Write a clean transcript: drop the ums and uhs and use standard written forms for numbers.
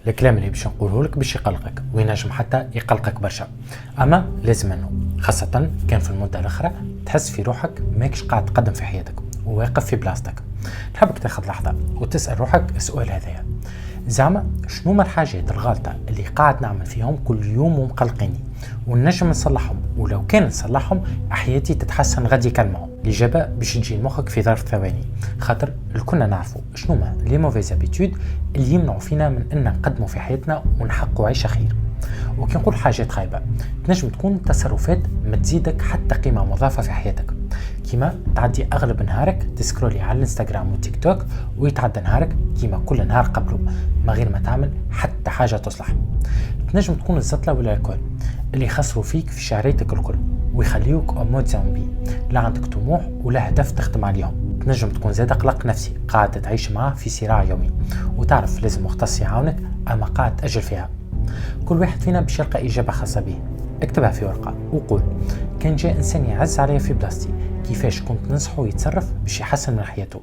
الكلام اللي باش نقوله لك باش يقلقك وينجم حتى يقلقك برشا، اما لازم انه خاصة كان في المدة الاخرى تحس في روحك ماكش قاعد تقدم في حياتك وواقف في بلاصتك. نحبك تاخذ لحظة وتسأل روحك السؤال هذايا: زعما شنو ما الحاجات الغلطة اللي قاعد نعمل فيهم كل يوم ومقلقيني ونجم نصلحهم، ولو كان نصلحهم حياتي تتحسن غادي كالماء؟ الإجابة باش تجي لمخك في ظرف ثواني، خاطر الكلنا نعرفوا شنو ما لي موفيز ابيتود اللي يمنعوا فينا من ان نقدموا في حياتنا ونحققوا عيشه خير. وكي نقول حاجات خايبه تنجم تكون تصرفات ما تزيدك حتى قيمه مضافه في حياتك، كيما تعدي اغلب نهارك تسكرولي على الانستغرام والتيك توك ويتعدى نهارك كيما كل نهار قبله ما غير ما تعمل حتى حاجه تصلح. تنجم تكون الزطله ولا الكل اللي يخسروا فيك في شعريتك الكل ويخليوك مود زومبي، لا عندك طموح ولا هدف تخدم عليهم. تنجم تكون زاد قلق نفسي قاعد تعيش معاه في صراع يومي وتعرف لازم مختص يعاونك اما قاعد تأجل فيها. كل واحد فينا باش يلقى إجابة خاصة به، اكتبها في ورقة وقول: كان جاء إنسان يعز عليا في بلاستي كيفاش كنت ننصحه يتصرف باش يحسن من حياته.